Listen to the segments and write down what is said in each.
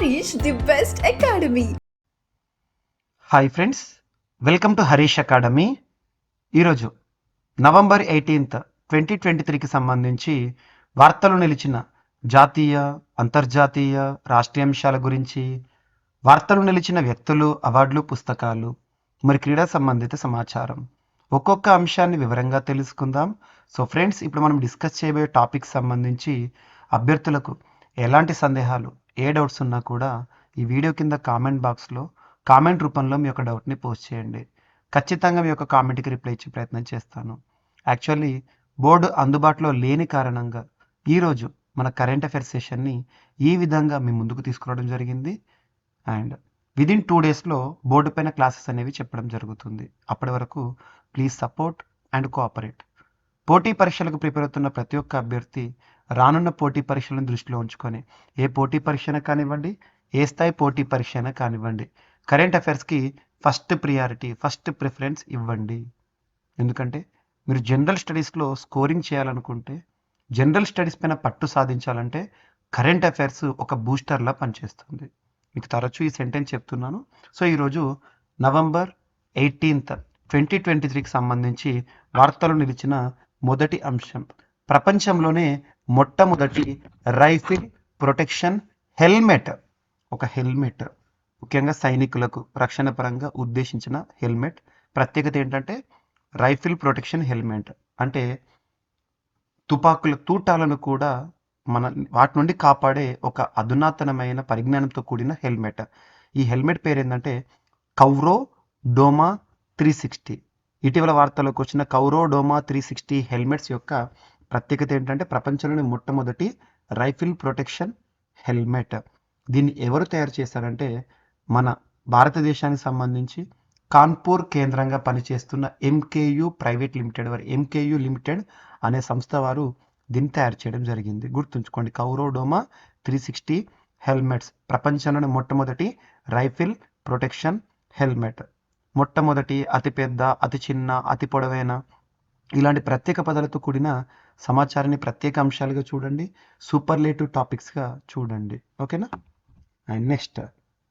Harish, the best academy. Hi friends, welcome to Harish academy. ఈరోజు November 18th 2023కి సంబంధించి వార్తలు నిలిచిన జాతీయ, అంతర్జాతీయ, రాష్ట్రీయ అంశాల గురించి, వార్తలు నిలిచిన వ్యక్తులు, అవార్డులు, పుస్తకాలు, మరి క్రీడా సంబంధిత సమాచారం, ఒక్కొక్క అంశాన్ని వివరంగా తెలుసుకుందాం. సో ఫ్రెండ్స్, ఇప్పుడు మనం డిస్కస్ చేయబోయే టాపిక్ సంబంధించి అభ్యర్థులకు ఎలాంటి సందేహాలు, ఏ డౌట్స్ ఉన్నా కూడా ఈ వీడియో కింద కామెంట్ బాక్స్లో కామెంట్ రూపంలో మీ యొక్క డౌట్ని పోస్ట్ చేయండి. ఖచ్చితంగా మీ యొక్క కామెంట్కి రిప్లై ఇచ్చే ప్రయత్నం చేస్తాను. యాక్చువల్లీ బోర్డు అందుబాటులో లేని కారణంగా ఈరోజు మన కరెంట్ అఫైర్స్ సెషన్ని ఈ విధంగా మీ ముందుకు తీసుకురావడం జరిగింది. అండ్ విదిన్ 2 డేస్లో బోర్డు పైన క్లాసెస్ అనేవి చెప్పడం జరుగుతుంది. అప్పటి వరకు ప్లీజ్ సపోర్ట్ అండ్ కోఆపరేట్. పోటీ పరీక్షలకు ప్రిపేర్ అవుతున్న ప్రతి ఒక్క అభ్యర్థి రానున్న పోటీ పరీక్షలను దృష్టిలో ఉంచుకొని ఏ పోటీ పరీక్షను కానివ్వండి, ఏ స్థాయి పోటీ పరీక్ష అయినా కానివ్వండి, కరెంట్ అఫైర్స్కి ఫస్ట్ ప్రియారిటీ, ఫస్ట్ ప్రిఫరెన్స్ ఇవ్వండి. ఎందుకంటే మీరు జనరల్ స్టడీస్లో స్కోరింగ్ చేయాలనుకుంటే, జనరల్ స్టడీస్ పైన పట్టు సాధించాలంటే కరెంట్ అఫైర్స్ ఒక బూస్టర్లా పనిచేస్తుంది. మీకు తరచూ ఈ సెంటెన్స్ చెప్తున్నాను. సో ఈరోజు నవంబర్ 18th 2023కి సంబంధించి వార్తలు నిలిచిన మొదటి అంశం, ప్రపంచంలోనే మొట్టమొదటి రైఫిల్ ప్రొటెక్షన్ హెల్మెట్. ఒక హెల్మెట్, ముఖ్యంగా సైనికులకు రక్షణ పరంగా ఉద్దేశించిన హెల్మెట్. ప్రత్యేకత ఏంటంటే రైఫిల్ ప్రొటెక్షన్ హెల్మెట్ అంటే తుపాకుల తూటాలను కూడా వాటి నుండి కాపాడే ఒక అధునాతనమైన పరిజ్ఞానంతో కూడిన హెల్మెట్. ఈ హెల్మెట్ పేరు ఏంటంటే కౌరో డోమా 360. ఇటీవల వార్తల్లోకి వచ్చిన కౌరో డోమా 360 హెల్మెట్స్ యొక్క ప్రత్యేకత ఏంటంటే ప్రపంచంలోని మొట్టమొదటి రైఫిల్ ప్రొటెక్షన్ హెల్మెట్. దీన్ని ఎవరు తయారు చేశారంటే మన భారతదేశానికి సంబంధించి కాన్పూర్ కేంద్రంగా పనిచేస్తున్న ఎంకేయు ప్రైవేట్ లిమిటెడ్ వారు, ఎంకేయు లిమిటెడ్ అనే సంస్థ వారు దీన్ని తయారు చేయడం జరిగింది. గుర్తుంచుకోండి, కౌరోడోమా 360 హెల్మెట్స్ ప్రపంచంలోని మొట్టమొదటి రైఫిల్ ప్రొటెక్షన్ హెల్మెట్. మొట్టమొదటి, అతిపెద్ద, అతి చిన్న, అతి పొడవైన, ఇలాంటి ప్రత్యేక పదాలతో కూడిన సమాచారాన్ని ప్రత్యేక అంశాలుగా చూడండి, సూపర్లేటివ్ టాపిక్స్గా చూడండి. ఓకేనా? అండ్ నెక్స్ట్,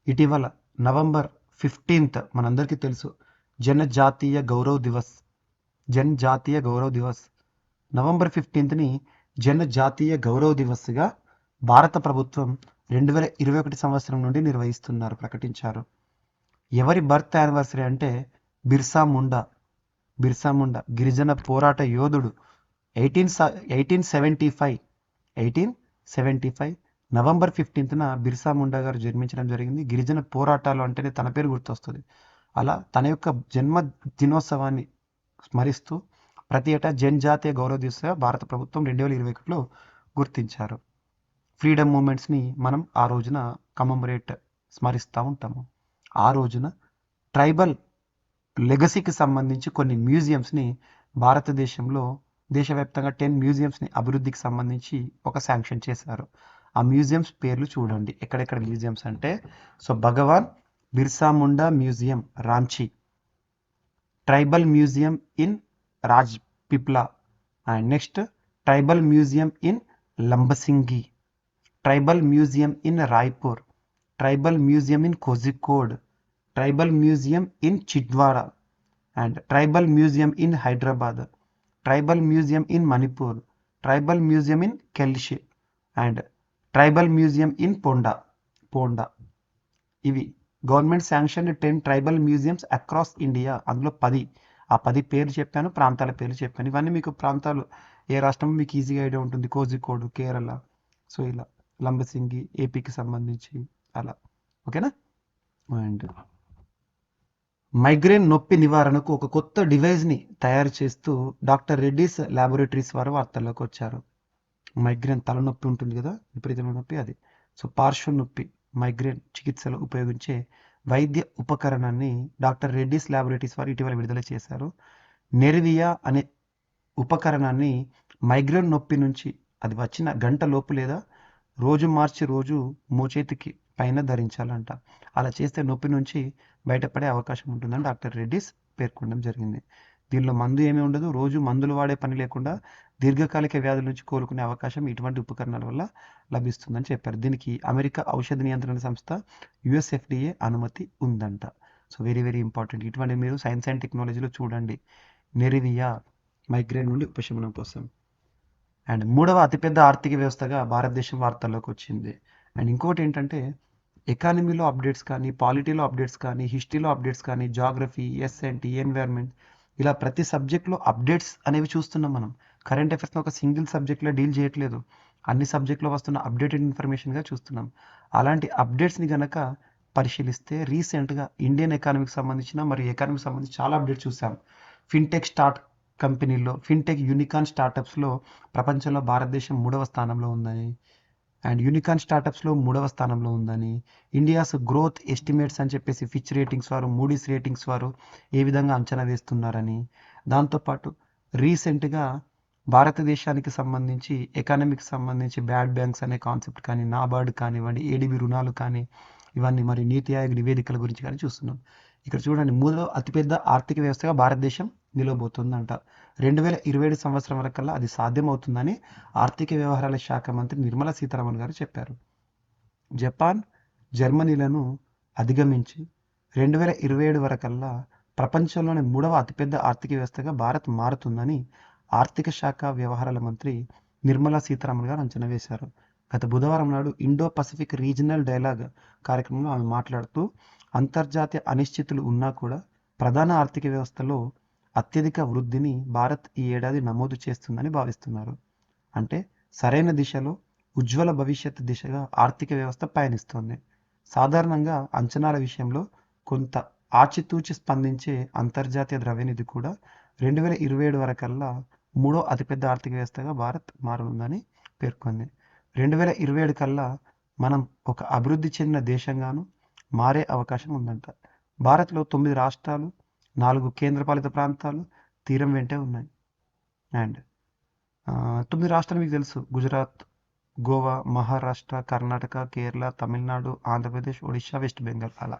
ఇటీవల నవంబర్ 15th మనందరికీ తెలుసు జనజాతీయ గౌరవ్ దివస్. జనజాతీయ గౌరవ్ దివస్ నవంబర్ 15th జనజాతీయ గౌరవ్ దివస్గా భారత ప్రభుత్వం 2021 సంవత్సరం నుండి నిర్వహిస్తున్నారు, ప్రకటించారు. ఎవరి బర్త్ యానివర్సరీ అంటే బిర్సా ముండా. బిర్సా ముండా గిరిజన పోరాట యోధుడు. 1875 నవంబర్ 15th బిర్సా ముండా గారు జన్మించడం జరిగింది. గిరిజన పోరాటాలు అంటేనే తన పేరు గుర్తొస్తుంది. అలా తన యొక్క జన్మ దినోత్సవాన్ని స్మరిస్తూ ప్రతి ఏటా జనజాతీయ గౌరవ దివస్గా భారత ప్రభుత్వం 2021లో గుర్తించారు. ఫ్రీడమ్ మూమెంట్స్ని మనం ఆ రోజున కమమరేట్ స్మరిస్తూ ఉంటాము. ఆ రోజున ట్రైబల్ లెగసీకి సంబంధించి కొన్ని మ్యూజియంస్ని భారతదేశంలో దేశవ్యాప్తంగా 10 మ్యూజియంస్ని అభివృద్ధికి సంబంధించి ఒక శాంక్షన్ చేశారు. ఆ మ్యూజియంస్ పేర్లు చూడండి, ఎక్కడెక్కడ మ్యూజియంస్ అంటే so Bhagwan Birsa Munda museum Ranchi, tribal museum in Rajpipla, and next tribal museum in Lambasingi, tribal museum in Raipur, tribal museum in Kozhikode, tribal museum in Chhindwara, and tribal museum in Hyderabad, tribal museum in Manipur, tribal museum in Kelshi, and tribal museum in Ponda. ఇవి government sanction 10 tribal museums across India. అందులో 10, ఆ 10 పేర్లు చెప్పాను, ప్రాంతాల పేర్లు చెప్పాను. ఇవన్నీ మీకు ప్రాంతాలు ఏ రాష్ట్రం మీకు ఈజీగా ఐడియా ఉంటుంది. కోజికోడ్ కేరళ, సో ఇలా లంబసింగి ఏపీకి సంబంధించి అలా. ఓకేనా? అండ్ మైగ్రేన్ నొప్పి నివారణకు ఒక కొత్త డివైస్ని తయారు చేస్తూ డాక్టర్ రెడ్డీస్ ల్యాబొరేటరీస్ వారు వార్తల్లోకి వచ్చారు. మైగ్రేన్ తలనొప్పి ఉంటుంది కదా, విపరీతమైన నొప్పి, అది. సో పార్శ్వ నొప్పి మైగ్రేన్ చికిత్సలో ఉపయోగించే వైద్య ఉపకరణాన్ని డాక్టర్ రెడ్డీస్ ల్యాబొరేటరీస్ వారు ఇటీవల విడుదల చేశారు. నెర్వియా అనే ఉపకరణాన్ని మైగ్రేన్ నొప్పి నుంచి అది వచ్చిన గంట లోపు లేదా రోజు మార్చి రోజు మోచేతికి పైన ధరించాలంట. అలా చేస్తే నొప్పి నుంచి బయటపడే అవకాశం ఉంటుందని డాక్టర్ రెడ్డీస్ పేర్కొనడం జరిగింది. దీనిలో మందు ఏమీ ఉండదు. రోజు మందులు వాడే పని లేకుండా దీర్ఘకాలిక వ్యాధుల నుంచి కోలుకునే అవకాశం ఇటువంటి ఉపకరణాల వల్ల లభిస్తుందని చెప్పారు. దీనికి అమెరికా ఔషధ నియంత్రణ సంస్థ యుఎస్ఎఫ్డిఏ అనుమతి ఉందంట. So very very important. ఇటువంటి మీరు సైన్స్ అండ్ టెక్నాలజీలో చూడండి. నెరివియా మైగ్రేన్ నుండి ఉపశమనం కోసం. అండ్ మూడవ అతిపెద్ద ఆర్థిక వ్యవస్థగా భారతదేశం వార్తల్లోకి వచ్చింది. అండ్ ఇంకోటి ఏంటంటే ఎకానమీలో అప్డేట్స్ కానీ, పాలిటీలో అప్డేట్స్ కానీ, హిస్టరీలో అప్డేట్స్ కానీ, జాగ్రఫీ, ఎస్ఎన్టీ, ఎన్వైర్న్మెంట్, ఇలా ప్రతి సబ్జెక్ట్లో అప్డేట్స్ అనేవి చూస్తున్నాం మనం. కరెంట్ అఫైర్స్లో ఒక సింగిల్ సబ్జెక్ట్లో డీల్ చేయట్లేదు, అన్ని సబ్జెక్ట్లో వస్తున్న అప్డేటెడ్ ఇన్ఫర్మేషన్గా చూస్తున్నాం. అలాంటి అప్డేట్స్ని కనుక పరిశీలిస్తే రీసెంట్గా ఇండియన్ ఎకానమీకి సంబంధించిన మరియు ఎకానమీకి సంబంధించి చాలా అప్డేట్స్ చూసాం. ఫిన్టెక్ స్టార్ట్ కంపెనీల్లో, ఫిన్టెక్ యూనికాన్ స్టార్టప్స్లో ప్రపంచంలో భారతదేశం 3వ స్థానంలో ఉందని, అండ్ యూనికాన్ స్టార్టప్స్లో 3వ స్థానంలో ఉందని, ఇండియాస్ గ్రోత్ ఎస్టిమేట్స్ అని చెప్పేసి ఫిచ్ రేటింగ్స్ వారు, మూడీస్ రేటింగ్స్ వారు ఏ విధంగా అంచనా వేస్తున్నారని, దాంతోపాటు రీసెంట్గా భారతదేశానికి సంబంధించి ఎకానమీకి సంబంధించి బ్యాడ్ బ్యాంక్స్ అనే కాన్సెప్ట్ కానీ, నాబార్డ్ కానివ్వండి, ఏడిబి రుణాలు కానీ, ఇవన్నీ మరి నీతి ఆయోగ్ నివేదికల గురించి కానీ చూస్తున్నాం. ఇక్కడ చూడండి, 3వ అతిపెద్ద ఆర్థిక వ్యవస్థగా భారతదేశం నిలవబోతుందంట. 2027 సంవత్సరం వరకల్లా అది సాధ్యమవుతుందని ఆర్థిక వ్యవహారాల శాఖ మంత్రి నిర్మలా సీతారామన్ గారు చెప్పారు. జపాన్, జర్మనీలను అధిగమించి 2027 వరకల్లా ప్రపంచంలోని 3వ అతిపెద్ద ఆర్థిక వ్యవస్థగా భారత్ మారుతుందని ఆర్థిక శాఖ వ్యవహారాల మంత్రి నిర్మలా సీతారామన్ గారు అంచనా వేశారు. గత బుధవారం నాడు ఇండో పసిఫిక్ రీజనల్ డైలాగ్ కార్యక్రమంలో ఆమె మాట్లాడుతూ, అంతర్జాతీయ అనిశ్చితులు ఉన్నా కూడా ప్రధాన ఆర్థిక వ్యవస్థలో అత్యధిక వృద్ధిని భారత్ ఈ ఏడాది నమోదు చేస్తుందని భావిస్తున్నారు. అంటే సరైన దిశలో, ఉజ్వల భవిష్యత్తు దిశగా ఆర్థిక వ్యవస్థ పయనిస్తోంది. సాధారణంగా అంచనాల విషయంలో కొంత ఆచితూచి స్పందించే అంతర్జాతీయ ద్రవ్యనిధి కూడా 2027 వరకల్లా 3వ అతిపెద్ద ఆర్థిక వ్యవస్థగా భారత్ మారనుందని పేర్కొంది. 2027 కల్లా మనం ఒక అభివృద్ధి చెందిన దేశంగాను మారే అవకాశం ఉందంట. భారత్లో 9 రాష్ట్రాలు, 4 కేంద్రపాలిత ప్రాంతాలు తీరం వెంటే ఉన్నాయి. అండ్ 9 రాష్ట్రాలు మీకు తెలుసు: గుజరాత్, గోవా, మహారాష్ట్ర, కర్ణాటక, కేరళ, తమిళనాడు, ఆంధ్రప్రదేశ్, ఒడిశా, వెస్ట్ బెంగాల్. అలా.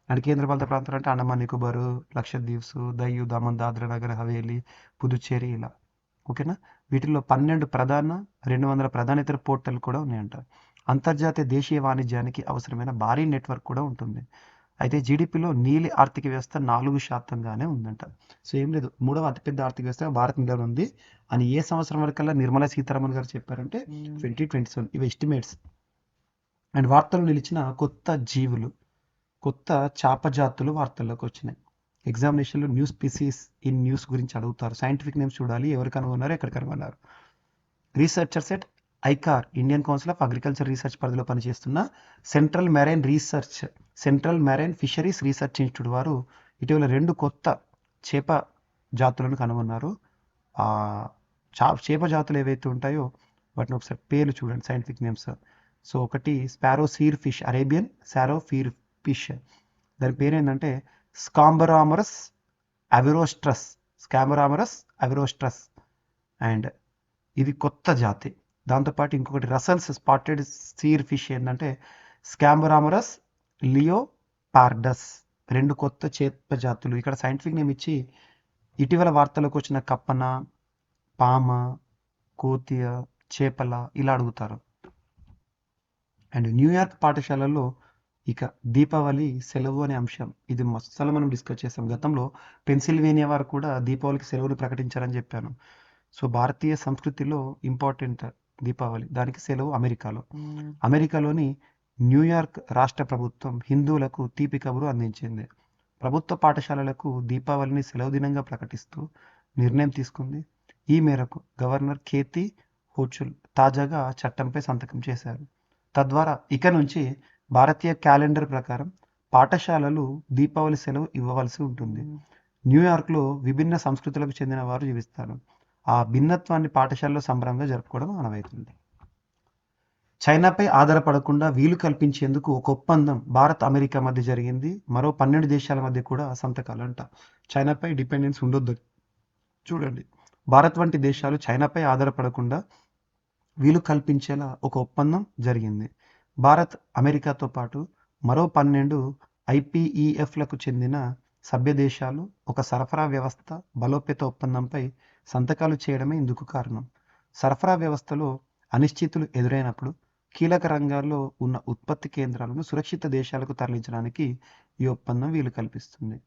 అండ్ కేంద్రపాలిత ప్రాంతాలు అంటే అండమాన్ నికోబారు, లక్షద్వీప్స్, దయ్యు, దమన్, దాద్రా నగర్ హవేలీ, పుదుచ్చేరి, ఇలా. ఓకేనా. వీటిల్లో 12 ప్రధాన, 200 ప్రధానేతర పోర్టల్ కూడా ఉన్నాయంట. అంతర్జాతీయ దేశీయ వాణిజ్యానికి అవసరమైన భారీ నెట్వర్క్ కూడా ఉంటుంది. అయితే జీడిపిలో నీలి ఆర్థిక వ్యవస్థ 4% ఉందంట. సో ఏం లేదు, 3వ అతిపెద్ద ఆర్థిక వ్యవస్థ భారత్ నిలబడి ఉంది అని ఏ సంవత్సరం వరకల్లా నిర్మలా సీతారామన్ గారు చెప్పారంటే 2027. ఇవి ఎస్టిమేట్స్. అండ్ వార్తలు నిలిచిన కొత్త జీవులు, కొత్త చాప జాతులు వార్తల్లోకి వచ్చినాయి. ఎగ్జామినేషన్లో న్యూ స్పీసీస్ ఇన్ న్యూస్ గురించి అడుగుతారు. సైంటిఫిక్ నేమ్స్ చూడాలి, ఎవరు కనుగొన్నారు, ఎక్కడ కనుగొన్నారు. Researchers at ICAR, Indian council of agriculture research పరిధిలో పనిచేస్తున్న central marine fisheries research institute వారు ఇటీవల 2 కొత్త చేప జాతులను కనుగొన్నారు. ఆ చేప జాతులు ఏవైతే ఉంటాయో వాటిని ఒకసారి పేర్లు చూడండి, సైంటిఫిక్ నేమ్స్. సో ఒకటి స్పారో సీర్ ఫిష్, అరేబియన్ సారో ఫీర్ ఫిష్. దాని పేరు ఏంటంటే స్కాంబరామరస్ అవిరోస్ట్రస్. అండ్ ఇది కొత్త జాతి. దాంతోపాటు ఇంకొకటి రసల్స్ స్పాటెడ్ సీర్ ఫిష్ ఏంటంటే స్కాంబరామరస్ లియోపార్డస్. 2 కొత్త చేప జాతులు. ఇక్కడ సైంటిఫిక్ నేమ్ ఇచ్చి ఇటీవల వార్తలకు వచ్చిన కప్పన, పామ, కోతియ, చేపల ఇలా అడుగుతారు. అండ్ న్యూయార్క్ పాఠశాలల్లో ఇక దీపావళి సెలవు అనే అంశం, ఇది మస్తు మనం డిస్కస్ చేసాం. గతంలో పెన్సిల్వేనియా వారు కూడా దీపావళికి సెలవును ప్రకటించారని చెప్పాను. సో భారతీయ సంస్కృతిలో ఇంపార్టెంట్ దీపావళి, దానికి సెలవు అమెరికాలోని న్యూయార్క్ రాష్ట్ర ప్రభుత్వం హిందువులకు తీపి కబురు అందించింది. ప్రభుత్వ పాఠశాలలకు దీపావళిని సెలవు దినంగా ప్రకటిస్తూ నిర్ణయం తీసుకుంది. ఈ మేరకు గవర్నర్ కేతి హోచుల్ తాజాగా చట్టంపై సంతకం చేశారు. తద్వారా ఇక నుంచి భారతీయ క్యాలెండర్ ప్రకారం పాఠశాలలు దీపావళి సెలవు ఇవ్వవలసి ఉంటుంది. న్యూయార్క్లో విభిన్న సంస్కృతులకు చెందిన వారు జీవిస్తారు. ఆ భిన్నత్వాన్ని పాఠశాలలో సంబరంగా జరుపుకోవడం ఆనవాయితీ. చైనాపై ఆధారపడకుండా వీలు కల్పించేందుకు ఒక ఒప్పందం భారత్, అమెరికా మధ్య జరిగింది. మరో 12 దేశాల మధ్య కూడా సంతకాలంట. చైనాపై డిపెండెన్స్ ఉండొద్దు. చూడండి, భారత్ వంటి దేశాలు చైనాపై ఆధారపడకుండా వీలు కల్పించేలా ఒక ఒప్పందం జరిగింది. భారత్, అమెరికాతో పాటు మరో 12 IPEFలకు చెందిన సభ్య దేశాలు ఒక సరఫరా వ్యవస్థ బలోపేత ఒప్పందంపై సంతకాలు చేయడమే ఇందుకు కారణం. సరఫరా వ్యవస్థలో అనిశ్చితులు ఎదురైనప్పుడు కీలక రంగాల్లో ఉన్న ఉత్పత్తి కేంద్రాలను సురక్షిత దేశాలకు తరలించడానికి ఈ ఒప్పందం వీలు కల్పిస్తుంది.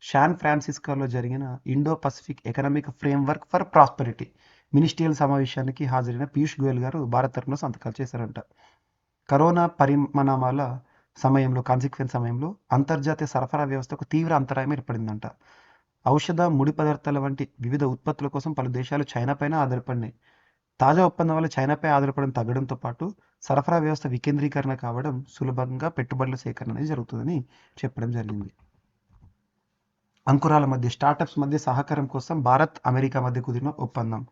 శాన్ ఫ్రాన్సిస్కోలో జరిగిన Indo Pacific economic framework for prosperity ministerial సమావేశానికి హాజరైన పీయూష్ గోయల్ గారు భారత్ తరఫున సంతకాలు చేశారంట. కరోనా పరిణామాల కాన్సిక్వెన్స్ సమయంలో అంతర్జాతీయ సరఫరా వ్యవస్థకు తీవ్ర అంతరాయం ఏర్పడిందంట. ఔషధ, ముడి పదార్థాల వంటి వివిధ ఉత్పత్తుల కోసం పలు దేశాలు చైనా పైన ఆధారపడినాయి. తాజా ఒప్పందం వల్ల చైనాపై ఆధారపడడం తగ్గడంతో పాటు సరఫరా వ్యవస్థ వికేంద్రీకరణ కావడం, సులభంగా పెట్టుబడుల సేకరణ అనేది జరుగుతుందని చెప్పడం జరిగింది. అంకురాల మధ్య స్టార్టప్స్ మధ్య సహకారం కోసం భారత్, అమెరికా మధ్య కుదిరిన ఒప్పందం.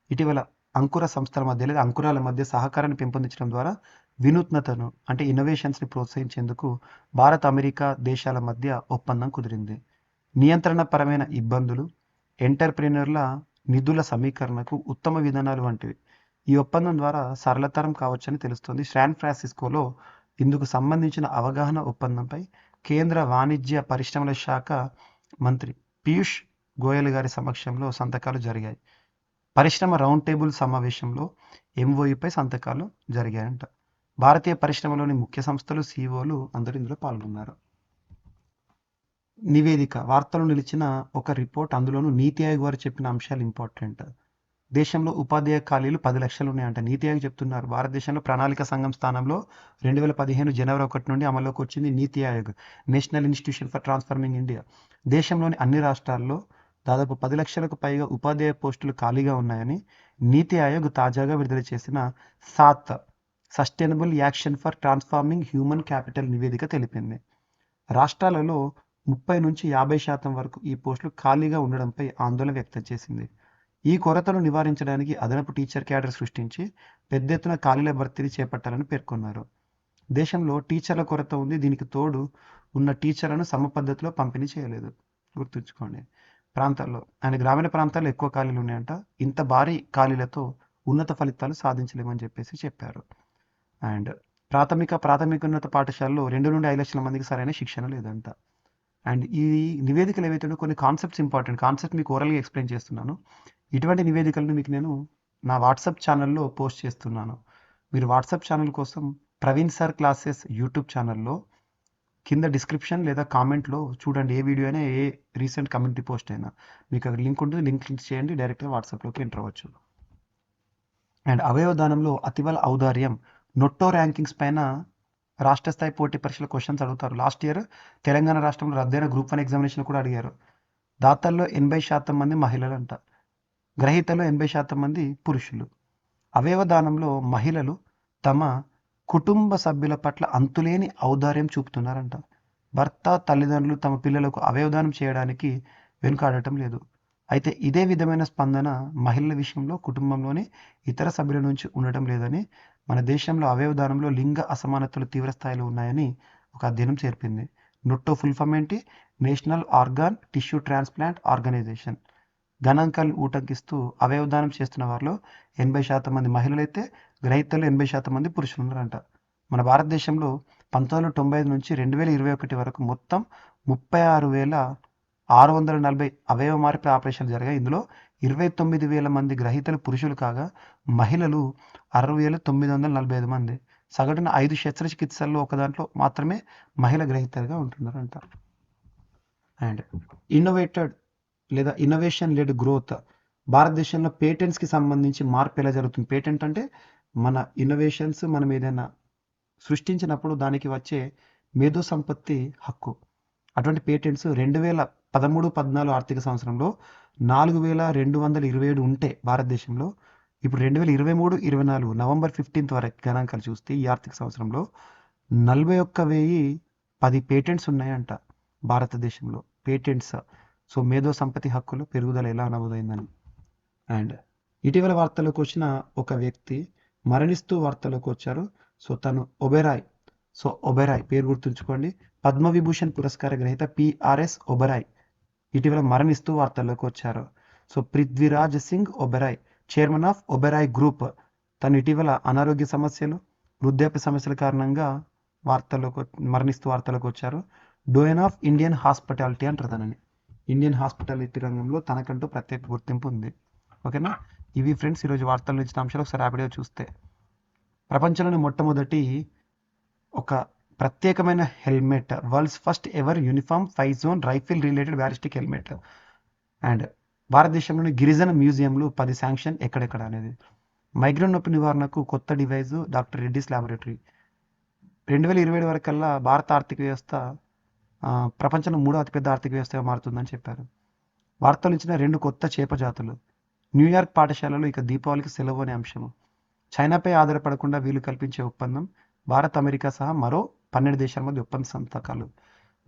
ఇటీవల అంకుర సంస్థల మధ్య లేదా అంకురాల మధ్య సహకారాన్ని పెంపొందించడం ద్వారా వినూత్నతను అంటే ఇన్నోవేషన్స్ని ప్రోత్సహించేందుకు భారత్, అమెరికా దేశాల మధ్య ఒప్పందం కుదిరింది. నియంత్రణపరమైన ఇబ్బందులు, ఎంటర్ప్రెన్యూర్ల నిధుల సమీకరణకు ఉత్తమ విధానాలు వంటివి ఈ ఒప్పందం ద్వారా సరళతరం కావచ్చని తెలుస్తోంది. శాన్ ఫ్రాన్సిస్కోలో ఇందుకు సంబంధించిన అవగాహన ఒప్పందంపై కేంద్ర వాణిజ్య పరిశ్రమల శాఖ మంత్రి పీయూష్ గోయల్ గారి సమక్షంలో సంతకాలు జరిగాయి. పరిశ్రమ రౌండ్ టేబుల్ సమావేశంలో ఎంఓయూపై సంతకాలు జరిగాయంట. భారతీయ పరిశ్రమలోని ముఖ్య సంస్థలు, సిఇఓలు అందరూ ఇందులో పాల్గొన్నారు. నివేదిక వార్తలు నిలిచిన ఒక రిపోర్ట్, అందులోనూ నీతి ఆయోగ్ వారు చెప్పిన అంశాలు ఇంపార్టెంట్. దేశంలో ఉపాధ్యాయ ఖాళీలు 10 లక్షలు ఉన్నాయంట. నీతి ఆయోగ్ చెప్తున్నారు. భారతదేశంలో ప్రణాళిక సంఘం స్థానంలో 2015 జనవరి 1 నుండి అమల్లోకి వచ్చింది నీతి Aayog, national institution for transforming India. దేశంలోని అన్ని రాష్ట్రాల్లో దాదాపు 10 లక్షలకు పైగా ఉపాధ్యాయ పోస్టులు ఖాళీగా ఉన్నాయని నీతి ఆయోగ్ తాజాగా విడుదల చేసిన సాత్ sustainable action for transforming human capital నివేదిక తెలిపింది. రాష్ట్రాలలో 30 నుంచి 50% వరకు ఈ పోస్టులు ఖాళీగా ఉండడంపై ఆందోళన వ్యక్తం చేసింది. ఈ కొరతను నివారించడానికి అదనపు టీచర్ క్యాడర్ సృష్టించి పెద్ద ఎత్తున ఖాళీల భర్తీని చేపట్టాలని పేర్కొన్నారు. దేశంలో టీచర్ల కొరత ఉంది. దీనికి తోడు ఉన్న టీచర్లను సమపద్ధతిలో పంపిణీ చేయలేదు. గుర్తుంచుకోండి. గ్రామీణ ప్రాంతాల్లో ఎక్కువ ఖాళీలు ఉన్నాయంట. ఇంత భారీ ఖాళీలతో ఉన్నత ఫలితాలు సాధించలేమని చెప్పేసి చెప్పారు. అండ్ ప్రాథమికోన్నత పాఠశాలలో 2 నుండి 5 లక్షల మందికి సరైన శిక్షణ లేదంట. అండ్ ఈ నివేదికలు ఏవైతే కొన్ని కాన్సెప్ట్స్ ఇంపార్టెంట్ కాన్సెప్ట్ మీకు ఓరల్గా ఎక్స్ప్లెయిన్ చేస్తున్నాను. ఇటువంటి నివేదికలను మీకు నేను నా వాట్సాప్ ఛానల్లో పోస్ట్ చేస్తున్నాను. మీరు వాట్సాప్ ఛానల్ కోసం ప్రవీణ్ సార్ క్లాసెస్ యూట్యూబ్ ఛానల్లో కింద డిస్క్రిప్షన్ లేదా కామెంట్లో చూడండి. ఏ వీడియో అయినా, ఏ రీసెంట్ కమ్యూనిటీ పోస్ట్ అయినా మీకు అక్కడ లింక్ ఉంటుంది. లింక్ క్లిక్ చేయండి, డైరెక్ట్గా వాట్సాప్లోకి ఎంటర్ అవ్వచ్చు. అండ్ అవయవదానంలో అతివల ఔదార్యం నొట్టో ర్యాంకింగ్స్ పైన రాష్ట్ర స్థాయి పోటీ పరీక్షల క్వశ్చన్స్ అడుగుతారు. లాస్ట్ ఇయర్ తెలంగాణ రాష్ట్రంలో రద్దయిన గ్రూప్ 1 ఎగ్జామినేషన్ కూడా అడిగారు. దాతల్లో 80% మంది మహిళలు అంట. గ్రహీతల్లో 80% మంది పురుషులు. అవయవదానంలో మహిళలు తమ కుటుంబ సభ్యుల పట్ల అంతులేని ఔదార్యం చూపుతున్నారంట. భర్త, తల్లిదండ్రులు తమ పిల్లలకు అవయవదానం చేయడానికి వెనుకాడటం లేదు. అయితే ఇదే విధమైన స్పందన మహిళల విషయంలో కుటుంబంలోని ఇతర సభ్యుల నుంచి ఉండటం లేదని, మన దేశంలో అవయవదానంలో లింగ అసమానతలు తీవ్ర స్థాయిలో ఉన్నాయని ఒక అధ్యయనం చేర్పింది. నొట్టో ఫుల్ ఫామ్ ఏంటి? National organ tissue transplant organisation. గణాంకాలు ఊటంకిస్తూ అవయవదానం చేస్తున్న వారిలో 80% మంది మహిళలైతే గ్రహీతల్లో 80% మంది పురుషులు ఉన్నారంట. మన భారతదేశంలో 1995 నుంచి 2021 వరకు మొత్తం 36,640 అవయవ మార్పిడి ఆపరేషన్లు జరిగాయి. ఇందులో 29,000 మంది గ్రహీతలు పురుషులు కాగా మహిళలు 6,945 మంది. సగటున 5 శస్త్రచికిత్సల్లో ఒక దాంట్లో మాత్రమే మహిళ గ్రహీతలుగా ఉంటున్నారంట. And innovation led growth. భారతదేశంలో పేటెంట్స్కి సంబంధించి మార్పు ఎలా జరుగుతుంది? పేటెంట్ అంటే మన ఇన్నోవేషన్స్, మనం ఏదైనా సృష్టించినప్పుడు దానికి వచ్చే మేధో సంపత్తి హక్కు. అటువంటి పేటెంట్స్ 2013-14 ఆర్థిక సంవత్సరంలో 4,227 ఉంటే భారతదేశంలో, ఇప్పుడు 2023-24 నవంబర్ 15 వరకు గణాంకాలు చూస్తే ఈ ఆర్థిక సంవత్సరంలో 41,010 పేటెంట్స్ ఉన్నాయంట భారతదేశంలో. పేటెంట్స్. సో మేధో సంపత్తి హక్కులు పెరుగుదల ఎలా నమోదైందని. అండ్ ఇటీవల వార్తల్లోకి వచ్చిన ఒక వ్యక్తి మరణిస్తూ వార్తల్లోకి వచ్చారు. సో తను ఒబెరాయ్ పేరు గుర్తుంచుకోండి. పద్మవిభూషణ్ పురస్కార గ్రహీత పిఆర్ఎస్ ఒబెరాయ్ ఇటీవల మరణిస్తూ వార్తల్లోకి వచ్చారు. So Prithviraj Singh Oberoi, chairman of Oberoi group, తను ఇటీవల అనారోగ్య సమస్యలు, వృద్ధాప్య సమస్యల కారణంగా మరణిస్తూ వార్తలకు వచ్చారు. డోయన్ ఆఫ్ ఇండియన్ హాస్పిటాలిటీ అంటారు దానిని. ఇండియన్ హాస్పిటాలిటీ రంగంలో తనకంటూ ప్రత్యేక గుర్తింపు ఉంది. ఓకేనా? ఇవి ఫ్రెండ్స్ ఈరోజు వార్తల్లో ఇచ్చిన అంశాలు. ఒకసారి ర్యాపిడ్గా చూస్తే, ప్రపంచంలోని మొట్టమొదటి ఒక ప్రత్యేకమైన helmet, world's first ever uniform 5 zone rifle related ballistic helmet. And భారతదేశంలోని గిరిజన మ్యూజియంలు 10 శాంక్షన్ ఎక్కడెక్కడ అనేది. మైగ్రేన్ నొప్పి నివారణకు కొత్త డివైజు డాక్టర్ రెడ్డిస్ ల్యాబొరేటరీ. 2027 వరకల్లా భారత ఆర్థిక వ్యవస్థ ప్రపంచంలో 3వ అతిపెద్ద ఆర్థిక వ్యవస్థగా మారుతుందని చెప్పారు. వార్తలు ఇచ్చిన 2 కొత్త చేప జాతులు. న్యూయార్క్ పాఠశాలలో ఇక దీపావళికి సెలవు అనే అంశము. చైనాపై ఆధారపడకుండా వీలు కల్పించే ఒప్పందం. భారత్, అమెరికా సహా మరో 12 దేశాల మధ్య ఒప్పంద సంతకాలు.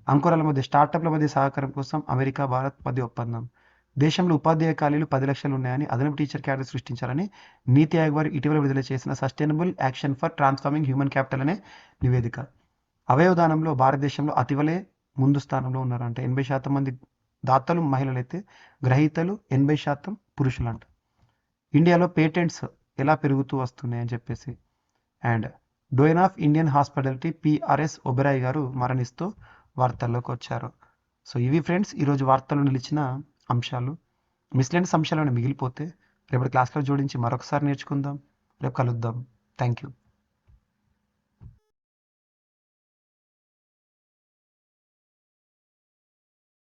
అంకురాల మధ్య స్టార్టప్ల మధ్య సహకారం కోసం అమెరికా, భారత్ మధ్య ఒప్పందం. దేశంలో ఉపాధ్యాయ ఖాళీలు 10 లక్షలు ఉన్నాయని, అదనపు టీచర్ క్యాడర్ సృష్టించాలని నీతి ఆయోగ్ వారు ఇటీవల విడుదల చేసిన sustainable action for transforming human capital అనే నివేదిక. అవయవదానంలో భారతదేశంలో అతివలే ముందు స్థానంలో ఉన్నారంట. 80% మంది దాతలు మహిళలైతే గ్రహీతలు 80% పురుషులంట. ఇండియాలో పేటెంట్స్ ఎలా పెరుగుతూ వస్తున్నాయని చెప్పేసి. And doyen of Indian hospitality PRS Oberoi గారు మరణిస్తూ వార్తల్లోకి వచ్చారు. సో ఇవి ఫ్రెండ్స్ ఈరోజు వార్తలు నిలిచిన అంశాలు. మిస్లెనియస్ అంశాలను మిగిలిపోతే రేపటి క్లాస్లో జోడించి మరొకసారి నేర్చుకుందాం. రేపు కలుద్దాం. Thank you.